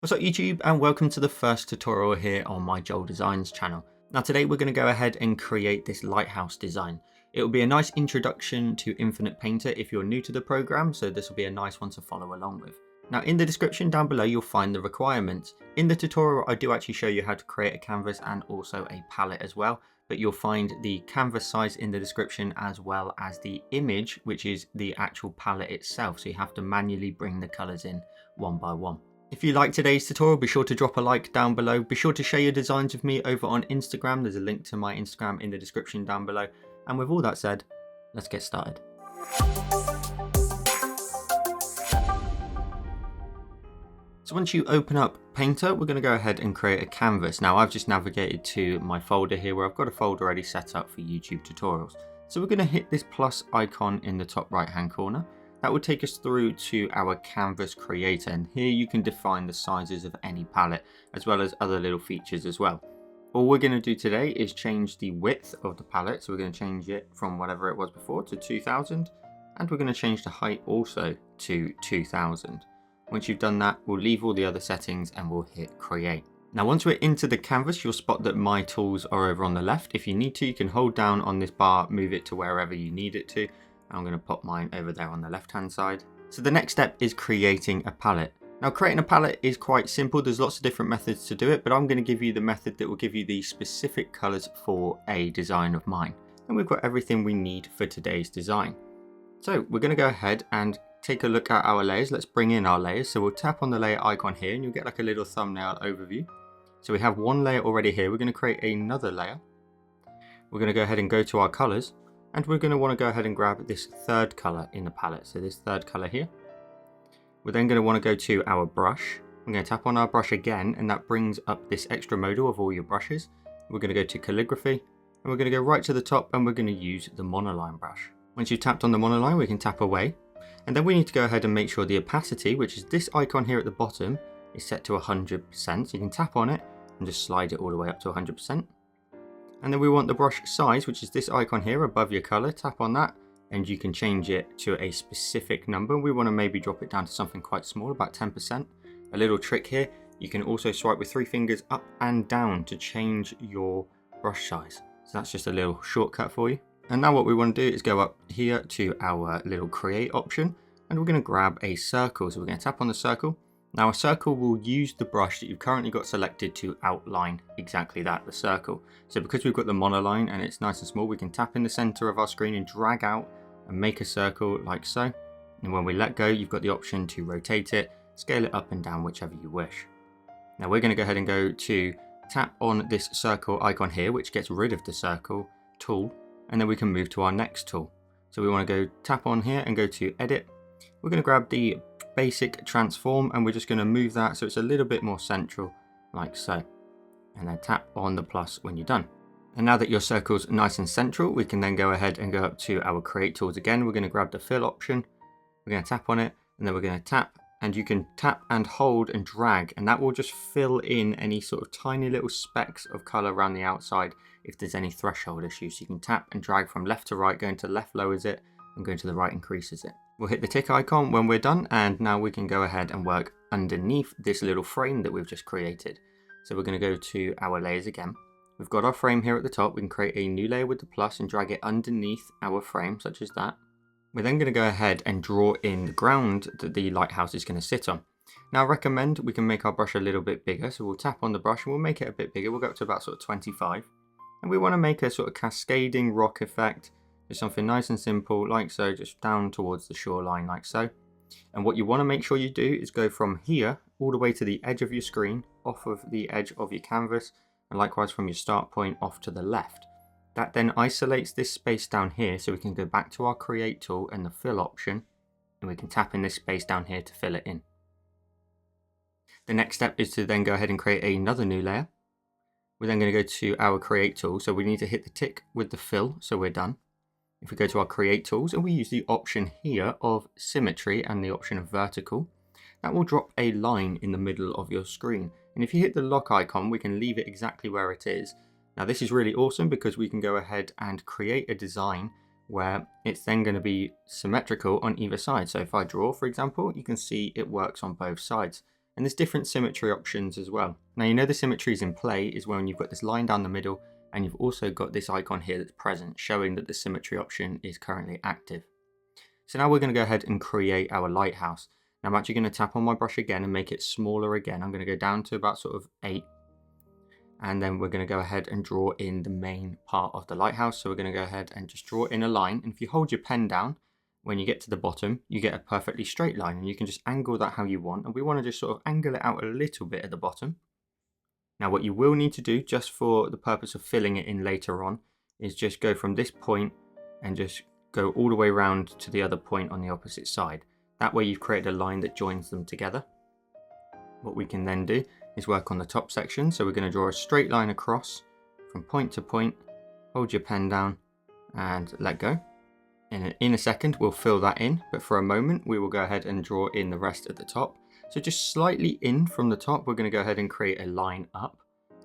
What's up YouTube, and welcome to the first tutorial here on my Joel Designs channel. Now today we're going to go ahead and create this lighthouse design. It will be a nice introduction to Infinite Painter if you're new to the program, so this will be a nice one to follow along with. Now in the description down below you'll find the requirements. In the tutorial I do actually show you how to create a canvas and also a palette as well, but you'll find the canvas size in the description as well as the image, which is the actual palette itself, so you have to manually bring the colours in one by one. If you like today's tutorial, be sure to drop a like down below. Be sure to share your designs with me over on Instagram. There's a link to my Instagram in the description down below. And with all that said, let's get started. So once you open up Painter, we're going to go ahead and create a canvas. Now I've just navigated to my folder here where I've got a folder already set up for YouTube tutorials. So we're going to hit this plus icon in the top right hand corner. That will take us through to our canvas creator, and here you can define the sizes of any palette as well as other little features as well. All we're going to do today is change the width of the palette, so we're going to change it from whatever it was before to 2000, and we're going to change the height also to 2000. Once you've done that, we'll leave all the other settings and we'll hit create. Now once we're into the canvas, you'll spot that my tools are over on the left. If you need to, you can hold down on this bar, move it to wherever you need it to. I'm going to pop mine over there on the left hand side. So the next step is creating a palette. Now creating a palette is quite simple. There's lots of different methods to do it, but I'm going to give you the method that will give you the specific colors for a design of mine. And we've got everything we need for today's design. So we're going to go ahead and take a look at our layers. Let's bring in our layers. So we'll tap on the layer icon here and you'll get like a little thumbnail overview. So we have one layer already here. We're going to create another layer. We're going to go ahead and go to our colors. And we're going to want to go ahead and grab this third color in the palette. So this third color here. We're then going to want to go to our brush. I'm going to tap on our brush again, and that brings up this extra modal of all your brushes. We're going to go to calligraphy, and we're going to go right to the top, and we're going to use the monoline brush. Once you've tapped on the monoline, we can tap away. And then we need to go ahead and make sure the opacity, which is this icon here at the bottom, is set to 100%. So you can tap on it and just slide it all the way up to 100%. And then we want the brush size, which is this icon here above your color. Tap on that and you can change it to a specific number. We want to maybe drop it down to something quite small, about 10%. A little trick here, you can also swipe with 3 fingers up and down to change your brush size. So that's just a little shortcut for you. And now what we want to do is go up here to our little create option, and we're going to grab a circle. So we're going to tap on the circle. Now a circle will use the brush that you've currently got selected to outline exactly that, the circle. So because we've got the monoline and it's nice and small, we can tap in the center of our screen and drag out and make a circle like so. And when we let go, you've got the option to rotate it, scale it up and down, whichever you wish. Now we're going to go ahead and go to tap on this circle icon here, which gets rid of the circle tool. And then we can move to our next tool. So we want to go tap on here and go to edit. We're going to grab the basic transform and we're just going to move that so it's a little bit more central like so, and then tap on the plus when you're done. And now that your circle's nice and central, we can then go ahead and go up to our create tools again. We're going to grab the fill option, we're going to tap on it, and then we're going to tap, and you can tap and hold and drag, and that will just fill in any sort of tiny little specks of color around the outside if there's any threshold issues. So you can tap and drag from left to right. Going to left lowers it and going to the right increases it. We'll hit the tick icon when we're done, and now we can go ahead and work underneath this little frame that we've just created. So we're going to go to our layers again. We've got our frame here at the top. We can create a new layer with the plus and drag it underneath our frame, such as that. We're then going to go ahead and draw in the ground that the lighthouse is going to sit on. Now I recommend we can make our brush a little bit bigger, so we'll tap on the brush and we'll make it a bit bigger. We'll go up to about sort of 25. And we want to make a sort of cascading rock effect. Just something nice and simple like so, just down towards the shoreline like so. And what you want to make sure you do is go from here all the way to the edge of your screen, off of the edge of your canvas, and likewise from your start point off to the left. That then isolates this space down here, so we can go back to our create tool and the fill option, and we can tap in this space down here to fill it in. The next step is to then go ahead and create another new layer. We're then going to go to our create tool, so we need to hit the tick with the fill, so we're done. If we go to our create tools and we use the option here of symmetry and the option of vertical, that will drop a line in the middle of your screen. And if you hit the lock icon, we can leave it exactly where it is. Now this is really awesome because we can go ahead and create a design where it's then going to be symmetrical on either side. So if I draw, for example, you can see it works on both sides. And there's different symmetry options as well. Now you know the symmetry is in play is when you've got this line down the middle and you've also got this icon here that's present, showing that the symmetry option is currently active. So now we're going to go ahead and create our lighthouse. Now I'm actually going to tap on my brush again and make it smaller again. I'm going to go down to about sort of 8. And then we're going to go ahead and draw in the main part of the lighthouse. So we're going to go ahead and just draw in a line. And if you hold your pen down, when you get to the bottom, you get a perfectly straight line, and you can just angle that how you want. And we want to just sort of angle it out a little bit at the bottom. Now what you will need to do, just for the purpose of filling it in later on, is just go from this point and just go all the way around to the other point on the opposite side. That way you've created a line that joins them together. What we can then do is work on the top section. So we're going to draw a straight line across from point to point, hold your pen down and let go. In a second we'll fill that in, but for a moment we will go ahead and draw in the rest at the top. So just slightly in from the top, we're going to go ahead and create a line up.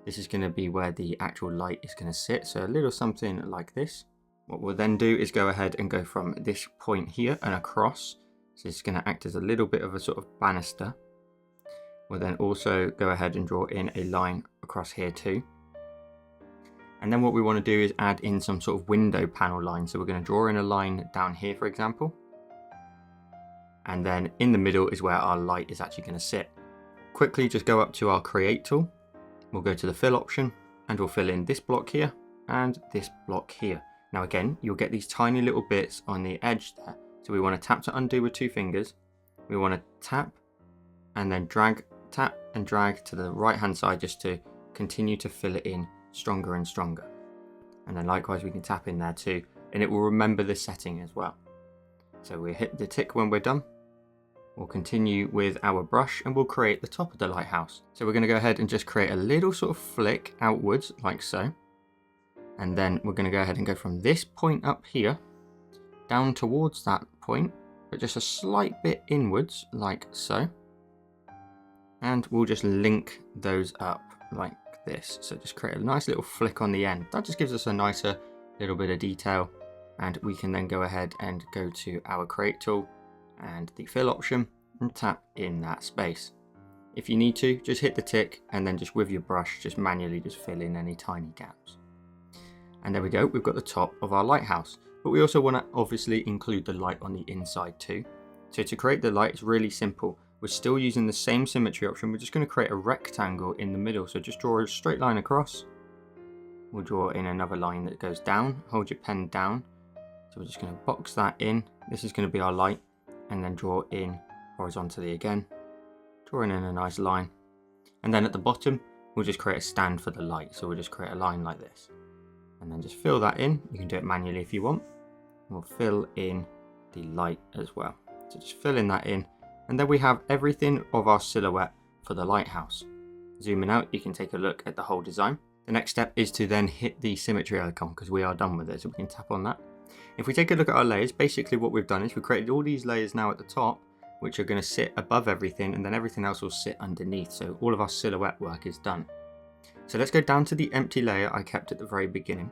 This is going to be where the actual light is going to sit, so a little something like this. What we'll then do is go ahead and go from this point here and across. So it's going to act as a little bit of a sort of banister. We'll then also go ahead and draw in a line across here too. And then what we want to do is add in some sort of window panel line. So we're going to draw in a line down here, for example. And then in the middle is where our light is actually going to sit. Quickly just go up to our create tool. We'll go to the fill option and we'll fill in this block here and this block here. Now again, you'll get these tiny little bits on the edge there. So we want to tap to undo with 2 fingers. We want to tap and then drag, tap and drag to the right hand side just to continue to fill it in stronger and stronger. And then likewise we can tap in there too, and it will remember the setting as well. So we hit the tick when we're done. We'll continue with our brush and we'll create the top of the lighthouse. So we're going to go ahead and just create a little sort of flick outwards like so. And then we're going to go ahead and go from this point up here down towards that point, but just a slight bit inwards like so. And we'll just link those up like this. So just create a nice little flick on the end. That just gives us a nicer little bit of detail. And we can then go ahead and go to our create tool and the fill option and tap in that space. If you need to, just hit the tick and then just with your brush, just manually just fill in any tiny gaps. And there we go, we've got the top of our lighthouse. But we also want to obviously include the light on the inside too. So to create the light, it's really simple. We're still using the same symmetry option. We're just going to create a rectangle in the middle. So just draw a straight line across. We'll draw in another line that goes down. Hold your pen down. So we're just going to box that in. This is going to be our light. And then draw in horizontally again. Drawing in a nice line. And then at the bottom, we'll just create a stand for the light. So we'll just create a line like this. And then just fill that in. You can do it manually if you want. We'll fill in the light as well. So just filling that in. And then we have everything of our silhouette for the lighthouse. Zooming out, you can take a look at the whole design. The next step is to then hit the symmetry icon because we are done with it. So we can tap on that. If we take a look at our layers, basically what we've done is we've created all these layers now at the top, which are going to sit above everything, and then everything else will sit underneath. So all of our silhouette work is done. So let's go down to the empty layer I kept at the very beginning.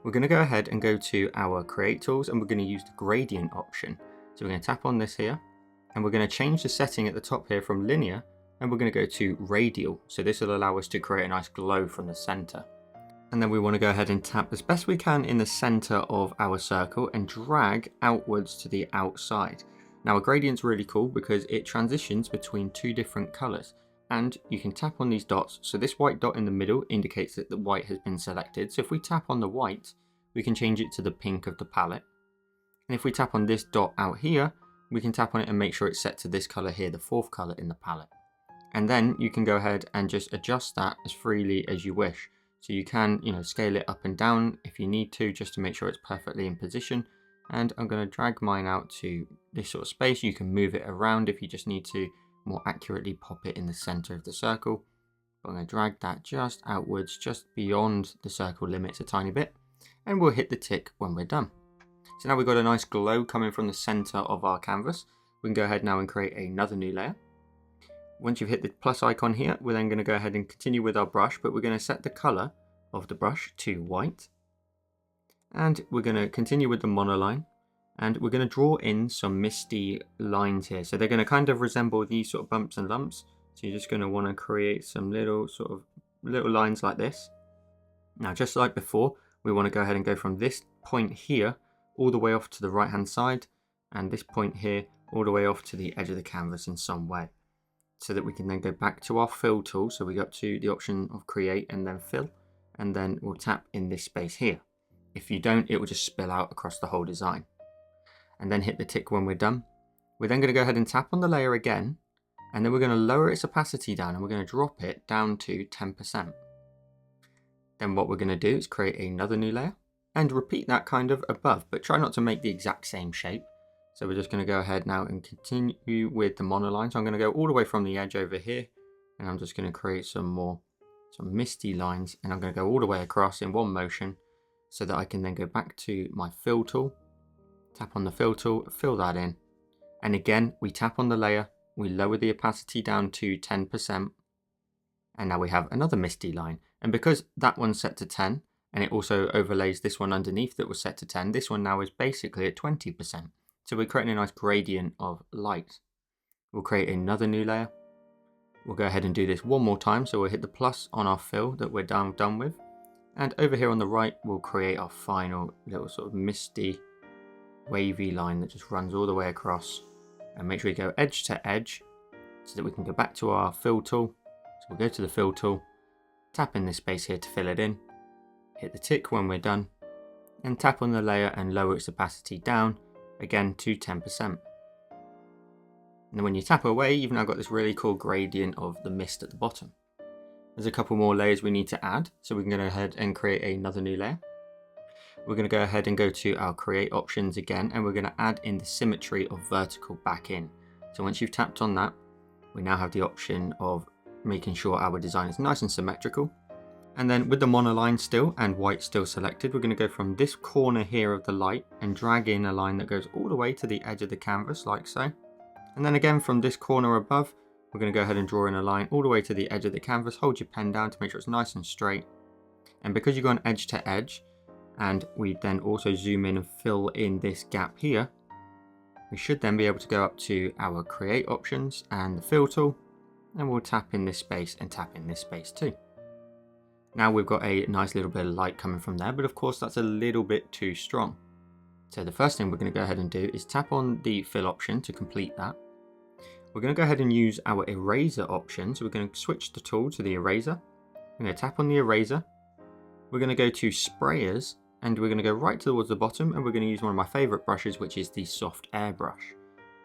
We're going to go ahead and go to our create tools and we're going to use the gradient option. So we're going to tap on this here and we're going to change the setting at the top here from linear and we're going to go to radial. So this will allow us to create a nice glow from the center. And then we want to go ahead and tap as best we can in the center of our circle and drag outwards to the outside. Now a gradient's really cool because it transitions between 2 different colors. And you can tap on these dots. So this white dot in the middle indicates that the white has been selected. So if we tap on the white, we can change it to the pink of the palette. And if we tap on this dot out here, we can tap on it and make sure it's set to this color here, the 4th color in the palette. And then you can go ahead and just adjust that as freely as you wish. So you can, scale it up and down if you need to, just to make sure it's perfectly in position. And I'm going to drag mine out to this sort of space. You can move it around if you just need to more accurately pop it in the center of the circle. But I'm going to drag that just outwards, just beyond the circle limits a tiny bit, and we'll hit the tick when we're done. So now we've got a nice glow coming from the center of our canvas. We can go ahead now and create another new layer. Once you've hit the plus icon here, we're then going to go ahead and continue with our brush, but we're going to set the color of the brush to white. And we're going to continue with the monoline. And we're going to draw in some misty lines here. So they're going to kind of resemble these sort of bumps and lumps So you're just going to want to create some little lines like this. Now, just like before, we want to go ahead and go from this point here all the way off to the right hand side, and this point here all the way off to the edge of the canvas in some way, so that we can then go back to our fill tool. So we go up to the option of create and then fill, and then we'll tap in this space here. If you don't, it will just spill out across the whole design. And then hit the tick when we're done. We're then going to go ahead and tap on the layer again, and then we're going to lower its opacity down, and we're going to drop it down to 10%. Then what we're going to do is create another new layer and repeat that kind of above, but try not to make the exact same shape. So we're just going to go ahead now and continue with the monoline. So I'm going to go all the way from the edge over here, and I'm just going to create some misty lines, and I'm going to go all the way across in one motion so that I can then go back to my fill tool, tap on the fill tool, fill that in. And again, we tap on the layer, we lower the opacity down to 10%, and now we have another misty line. And because that one's set to 10, and it also overlays this one underneath that was set to 10, this one now is basically at 20%. So we're creating a nice gradient of light. We'll create another new layer. We'll go ahead and do this one more time. So we'll hit the plus on our fill that we're done with. And over here on the right, we'll create our final little sort of misty, wavy line that just runs all the way across. And make sure you go edge to edge so that we can go back to our fill tool. So we'll go to the fill tool, tap in this space here to fill it in, hit the tick when we're done, and tap on the layer and lower its opacity down, again to 10%. And then when you tap away, you've now got this really cool gradient of the mist at the bottom. There's a couple more layers we need to add, so we can go ahead and create another new layer. We're going to go ahead and go to our create options again, and we're going to add in the symmetry of vertical back in. So once you've tapped on that, we now have the option of making sure our design is nice and symmetrical. And then with the monoline still and white still selected, we're going to go from this corner here of the light and drag in a line that goes all the way to the edge of the canvas like so. And then again from this corner above, we're going to go ahead and draw in a line all the way to the edge of the canvas. Hold your pen down to make sure it's nice and straight. And because you've gone edge to edge, and we then also zoom in and fill in this gap here, we should then be able to go up to our create options and the fill tool, and we'll tap in this space and tap in this space too. Now we've got a nice little bit of light coming from there, but of course that's a little bit too strong. So the first thing we're going to go ahead and do is tap on the fill option to complete that. We're going to go ahead and use our eraser option. So we're going to switch the tool to the eraser. We're going to tap on the eraser. We're going to go to sprayers, and we're going to go right towards the bottom, and we're going to use one of my favorite brushes, which is the soft airbrush.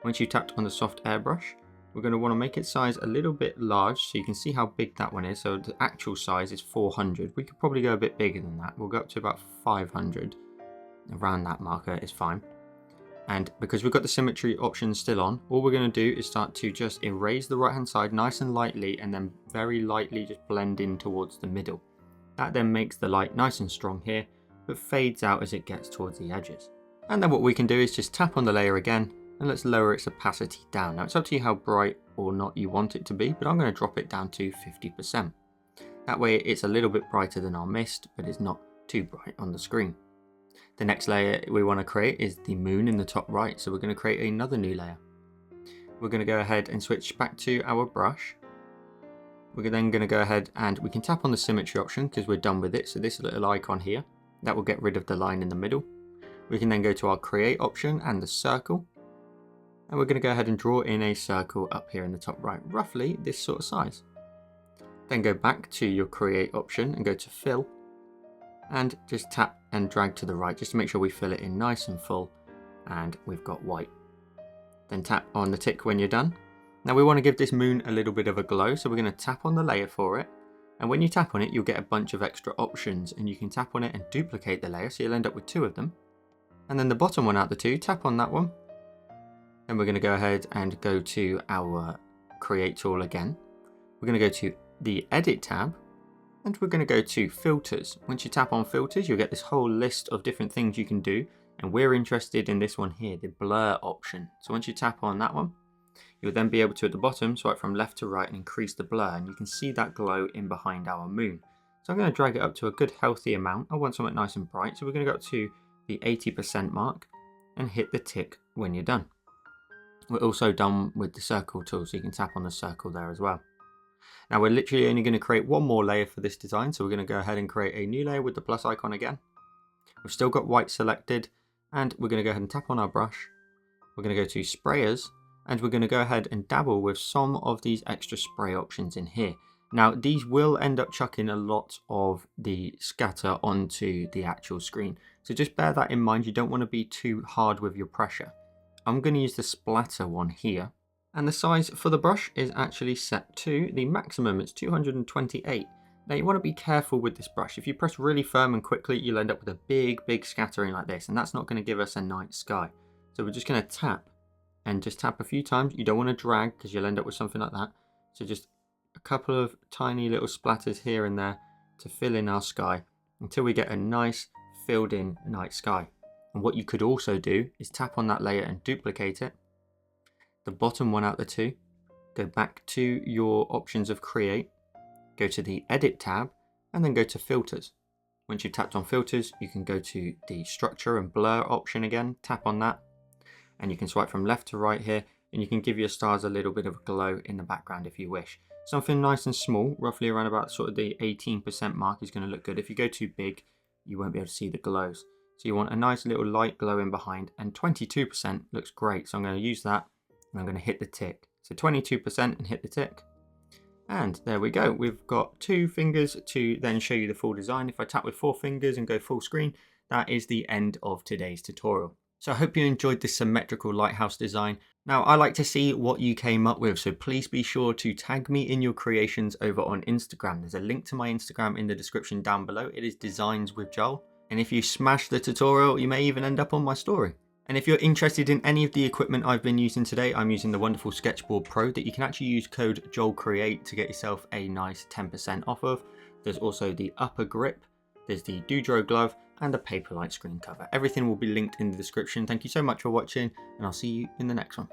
Once you tapped on the soft airbrush, we're going to want to make its size a little bit large so you can see how big that one is. So the actual size is 400. We could probably go a bit bigger than that. We'll go up to about 500. Around that marker is fine. And because we've got the symmetry option still on, all we're going to do is start to just erase the right hand side nice and lightly, and then very lightly just blend in towards the middle. That then makes the light nice and strong here, but fades out as it gets towards the edges. And then what we can do is just tap on the layer again, and let's lower its opacity down. Now it's up to you how bright or not you want it to be, but I'm going to drop it down to 50%. That way it's a little bit brighter than our mist, but it's not too bright on the screen. The next layer we want to create is the moon in the top right, so we're going to create another new layer. We're going to go ahead and switch back to our brush. We're then going to go ahead and we can tap on the symmetry option because we're done with it, so this little icon here, that will get rid of the line in the middle. We can then go to our create option and the circle, and we're going to go ahead and draw in a circle up here in the top right, roughly this sort of size. Then go back to your create option and go to fill, and just tap and drag to the right just to make sure we fill it in nice and full, and we've got white. Then tap on the tick when you're done. Now we want to give this moon a little bit of a glow, so we're going to tap on the layer for it, and when you tap on it you'll get a bunch of extra options, and you can tap on it and duplicate the layer, so you'll end up with 2 of them. And then the bottom one out the 2, tap on that one. Then we're going to go ahead and go to our create tool again. We're going to go to the edit tab, and we're going to go to filters. Once you tap on filters, you'll get this whole list of different things you can do, and we're interested in this one here, the blur option. So once you tap on that one, you'll then be able to at the bottom swipe from left to right and increase the blur, and you can see that glow in behind our moon. So I'm going to drag it up to a good healthy amount. I want something nice and bright, so we're going to go up to the 80% mark and hit the tick when you're done. We're also done with the circle tool, so you can tap on the circle there as well. Now we're literally only going to create one more layer for this design, so we're going to go ahead and create a new layer with the plus icon again. We've still got white selected, and we're going to go ahead and tap on our brush. We're going to go to sprayers, and we're going to go ahead and dabble with some of these extra spray options in here. Now these will end up chucking a lot of the scatter onto the actual screen, so just bear that in mind. You don't want to be too hard with your pressure. I'm going to use the splatter one here, and the size for the brush is actually set to the maximum. It's 228. Now you want to be careful with this brush. If you press really firm and quickly, you'll end up with a big scattering like this, and that's not going to give us a night sky. So we're just going to tap, and just tap a few times. You don't want to drag because you'll end up with something like that. So just a couple of tiny little splatters here and there to fill in our sky until we get a nice filled in night sky. And what you could also do is tap on that layer and duplicate it, the bottom one out the two, go back to your options of create, go to the edit tab, and then go to filters. Once you've tapped on filters, you can go to the structure and blur option again, tap on that, and you can swipe from left to right here, and you can give your stars a little bit of a glow in the background if you wish. Something nice and small, roughly around about sort of the 18% mark, is going to look good. If you go too big, you won't be able to see the glows. So you want a nice little light glow in behind, and 22% looks great. So I'm going to use that, and I'm going to hit the tick. So 22% and hit the tick. And there we go. We've got 2 fingers to then show you the full design. If I tap with 4 fingers and go full screen, that is the end of today's tutorial. So I hope you enjoyed this symmetrical lighthouse design. Now I like to see what you came up with, so please be sure to tag me in your creations over on Instagram. There's a link to my Instagram in the description down below. It is Designs with Joel. And if you smash the tutorial, you may even end up on my story. And if you're interested in any of the equipment I've been using today, I'm using the wonderful Sketchboard Pro that you can actually use code JOELCREATE to get yourself a nice 10% off of. There's also the upper grip, there's the Doudrot glove, and a Paperlike screen cover. Everything will be linked in the description. Thank you so much for watching, and I'll see you in the next one.